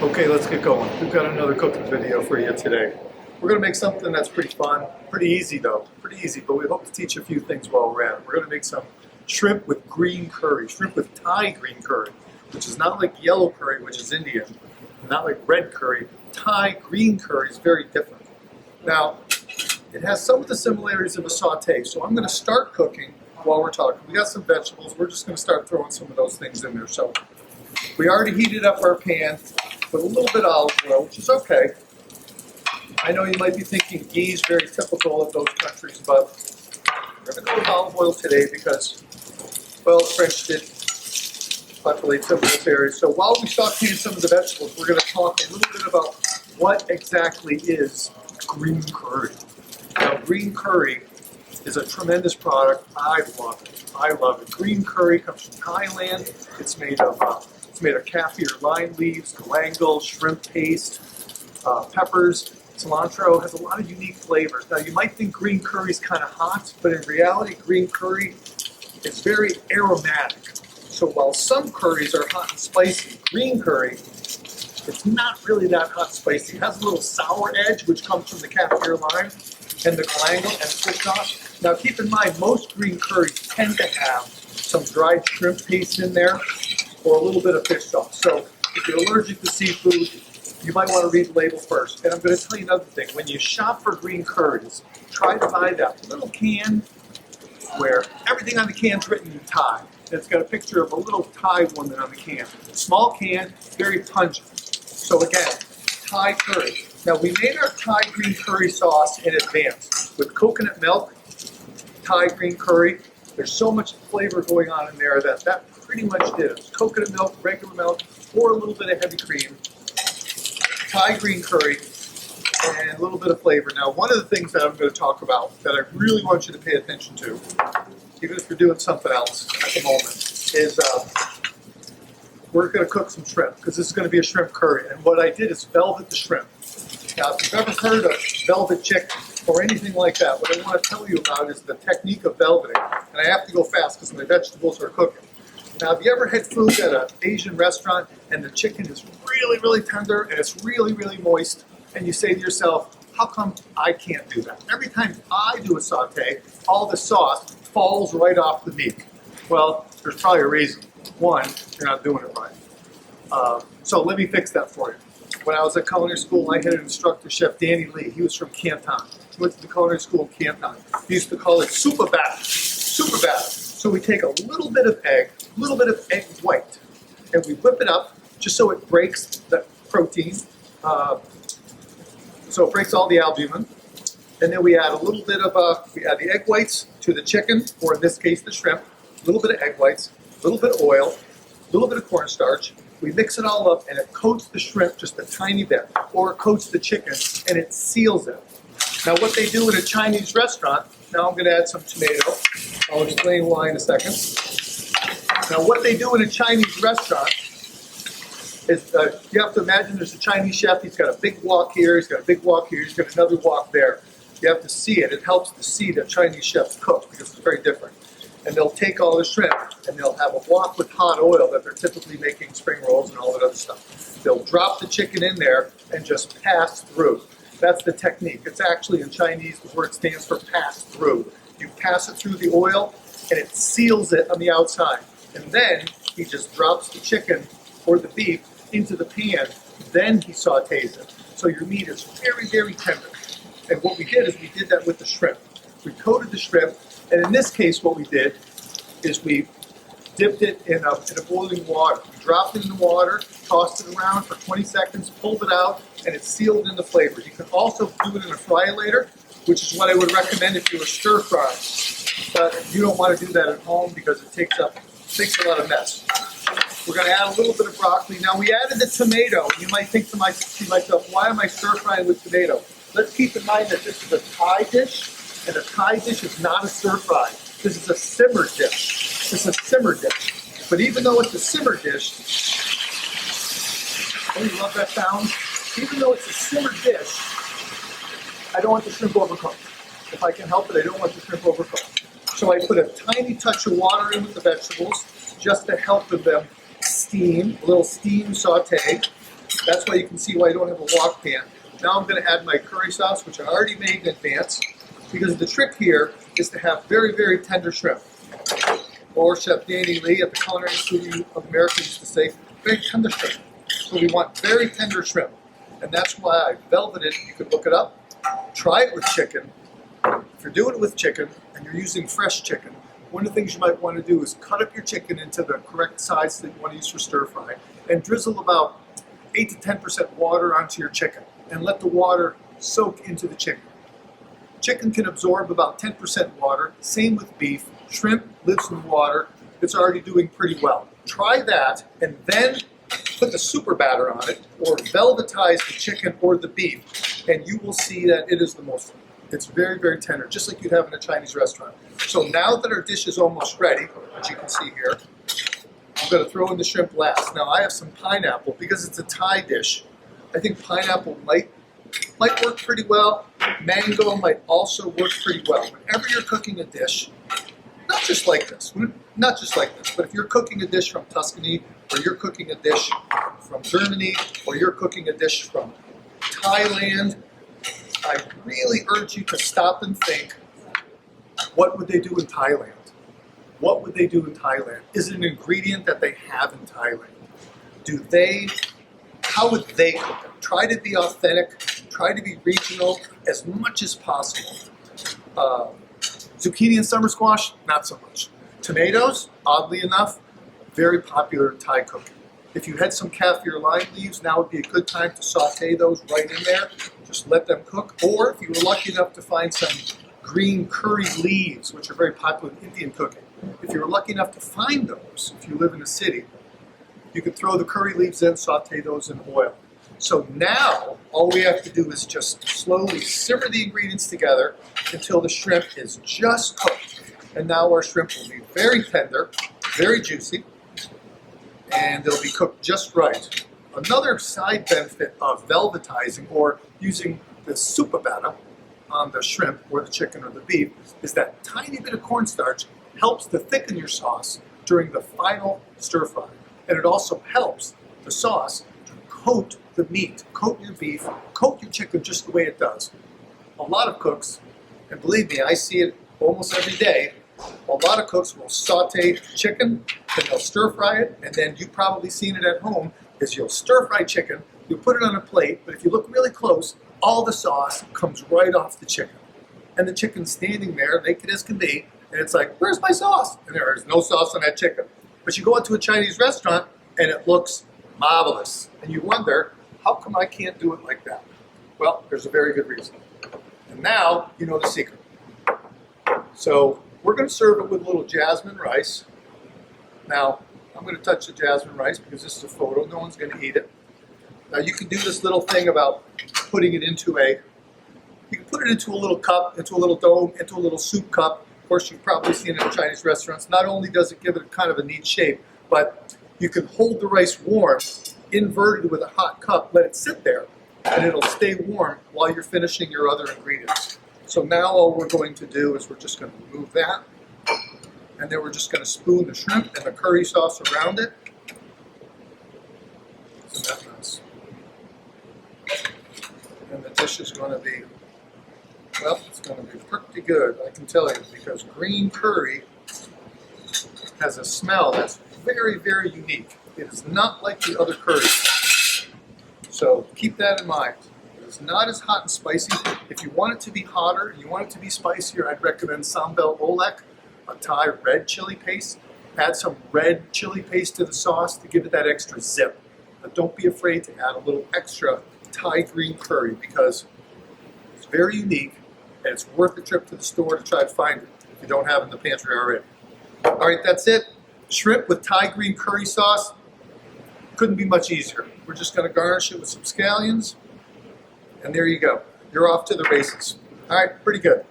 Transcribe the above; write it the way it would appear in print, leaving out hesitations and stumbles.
Okay, let's get going. We've got another cooking video for you today. We're going to make something that's pretty fun, pretty easy though, but we hope to teach a few things while we're at it. We're going to make some shrimp with green curry, shrimp with Thai green curry, which is not like yellow curry, which is Indian, not like red curry. Thai green curry is very different. Now, it has some of the similarities of a saute, so I'm going to start cooking while we're talking. We got some vegetables, we're just going to start throwing some of those things in there. So we already heated up our pan with a little bit of olive oil, which is okay. I know you might be thinking ghee is very typical of those countries, but we're going to go with olive oil today because, well, the French did populate some of this area. So while we sauteing some of the vegetables, we're going to talk a little bit about what exactly is green curry. Now, green curry is a tremendous product. I love it. I love it. Green curry comes from Thailand. It's made of kaffir lime leaves, galangal, shrimp paste, peppers, cilantro. Has a lot of unique flavors. Now, you might think green curry is kind of hot, but in reality, green curry is very aromatic. So while some curries are hot and spicy, green curry, it's not really that hot and spicy. It has a little sour edge, which comes from the kaffir lime and the galangal and fish sauce. Now, keep in mind, most green curries tend to have some dried shrimp paste in there or a little bit of fish sauce. So if you're allergic to seafood, you might want to read the label first. And I'm going to tell you another thing. When you shop for green curries, try to buy that little can where everything on the can is written in Thai. It's got a picture of a little Thai woman on the can. Small can, very pungent. So again, Thai curry. Now we made our Thai green curry sauce in advance with coconut milk, Thai green curry. There's so much flavor going on in there that pretty much did it. Coconut milk, regular milk, or a little bit of heavy cream, Thai green curry, and a little bit of flavor. Now, one of the things that I'm going to talk about that I really want you to pay attention to, even if you're doing something else at the moment, is we're going to cook some shrimp, because this is going to be a shrimp curry. And what I did is velvet the shrimp. Now, if you've ever heard of velvet chicken or anything like that, what I want to tell you about is the technique of velveting. And I have to go fast because my vegetables are cooking. Now, have you ever had food at an Asian restaurant and the chicken is really, really tender and it's really, really moist, and you say to yourself, how come I can't do that? Every time I do a saute, all the sauce falls right off the meat. Well, there's probably a reason. One, you're not doing it right. So let me fix that for you. When I was at culinary school, I had an instructor, Chef Danny Lee. He was from Canton. He went to the culinary school in Canton. He used to call it super batter. Super batter. So we take a little bit of egg white, and we whip it up just so it breaks the protein. So it breaks all the albumin. And then we add a little bit of, we add the egg whites to the chicken, or in this case the shrimp, a little bit of egg whites, a little bit of oil, a little bit of cornstarch. We mix it all up and it coats the shrimp just a tiny bit, or it coats the chicken and it seals it. Now what they do in a Chinese restaurant, now I'm going to add some tomato. I'll explain why in a second. Now what they do in a Chinese restaurant is, you have to imagine there's a Chinese chef, he's got a big wok here, he's got a big wok here, he's got another wok there. You have to see it. It helps to see that Chinese chefs cook because it's very different. And they'll take all the shrimp and they'll have a wok with hot oil that they're typically making spring rolls and all that other stuff. They'll drop the chicken in there and just pass through. That's the technique. It's actually in Chinese, the word stands for pass through. You pass it through the oil and it seals it on the outside. And then he just drops the chicken or the beef into the pan. Then he sautés it. So your meat is very, very tender. And what we did is we did that with the shrimp. We coated the shrimp. And in this case, what we did is we dipped it in a boiling water. We dropped it in the water, tossed it around for 20 seconds, pulled it out, and it's sealed in the flavor. You can also do it in a fryolator, which is what I would recommend if you were stir frying. But you don't want to do that at home because it takes a lot of mess. We're going to add a little bit of broccoli. Now we added the tomato. You might think to myself, why am I stir frying with tomato? Let's keep in mind that this is a Thai dish. And a Thai dish is not a stir fry. This is a simmer dish. This is a simmer dish. But even though it's a simmer dish, oh, you love that sound? Even though it's a simmer dish, I don't want the shrimp overcooked. If I can help it, I don't want the shrimp overcooked. So I put a tiny touch of water in with the vegetables just to help with them steam, a little steam saute. That's why you can see why I don't have a wok pan. Now I'm going to add my curry sauce, which I already made in advance, because the trick here is to have very, very tender shrimp. Or Chef Danny Lee at the Culinary Institute of America used to say, very tender shrimp. So we want very tender shrimp. And that's why I velveted. You can look it up. Try it with chicken. If you're doing it with chicken and you're using fresh chicken, one of the things you might want to do is cut up your chicken into the correct size that you want to use for stir fry and drizzle about 8 to 10% water onto your chicken and let the water soak into the chicken. Chicken can absorb about 10% water, same with beef. Shrimp lives in water. It's already doing pretty well. Try that and then put the super batter on it or velvetize the chicken or the beef and you will see that it is the most, it's very, very tender, just like you'd have in a Chinese restaurant. So now that our dish is almost ready, as you can see here, I'm going to throw in the shrimp last. Now I have some pineapple because it's a Thai dish. I think pineapple might work pretty well. Mango might also work pretty well. Whenever you're cooking a dish, not just like this, but if you're cooking a dish from Tuscany, or you're cooking a dish from Germany, or you're cooking a dish from Thailand, I really urge you to stop and think, what would they do in Thailand? What would they do in Thailand? Is it an ingredient that they have in Thailand? How would they cook it? Try to be authentic, try to be regional as much as possible. Zucchini and summer squash, not so much. Tomatoes, oddly enough, very popular in Thai cooking. If you had some kaffir lime leaves, now would be a good time to saute those right in there. Just let them cook. Or if you were lucky enough to find some green curry leaves, which are very popular in Indian cooking, if you were lucky enough to find those, if you live in a city, you could throw the curry leaves in, saute those in oil. So now, all we have to do is just slowly simmer the ingredients together until the shrimp is just cooked. And now our shrimp will be very tender, very juicy, and they'll be cooked just right. Another side benefit of velvetizing or using the super batter on the shrimp or the chicken or the beef is that tiny bit of cornstarch helps to thicken your sauce during the final stir fry. And it also helps the sauce to coat the meat, coat your beef, coat your chicken just the way it does. A lot of cooks, and believe me, I see it almost every day, a lot of cooks will saute chicken, and they'll stir fry it, and then you've probably seen it at home, is you'll stir fry chicken, you put it on a plate, but if you look really close, all the sauce comes right off the chicken. And the chicken's standing there, naked as can be, and it's like, where's my sauce? And there is no sauce on that chicken. But you go into a Chinese restaurant, and it looks marvelous. And you wonder, how come I can't do it like that? Well, there's a very good reason. And now, you know the secret. So, we're going to serve it with a little jasmine rice. Now, I'm going to touch the jasmine rice because this is a photo. No one's going to eat it. Now, you can do this little thing about putting it into you can put it into a little cup, into a little dome, into a little soup cup. Of course, you've probably seen it in Chinese restaurants. Not only does it give it kind of a neat shape, but you can hold the rice warm, inverted with a hot cup, let it sit there, and it'll stay warm while you're finishing your other ingredients. So now all we're going to do is we're just going to remove that, and then we're just going to spoon the shrimp and the curry sauce around it. Isn't that nice? And the dish is going to be, well, it's going to be pretty good, I can tell you, because green curry has a smell that's very, very unique. It is not like the other curries. So keep that in mind. It's not as hot and spicy. If you want it to be hotter and you want it to be spicier, I'd recommend 𝘔𝘯𝘥𝘪𝘥𝘪, a Thai red chili paste. Add some red chili paste to the sauce to give it that extra zip. But don't be afraid to add a little extra Thai green curry because it's very unique and it's worth the trip to the store to try to find it if you don't have it in the pantry already. All right, that's it. Shrimp with Thai green curry sauce. Couldn't be much easier. We're just going to garnish it with some scallions. And there you go. You're off to the races. All right, pretty good.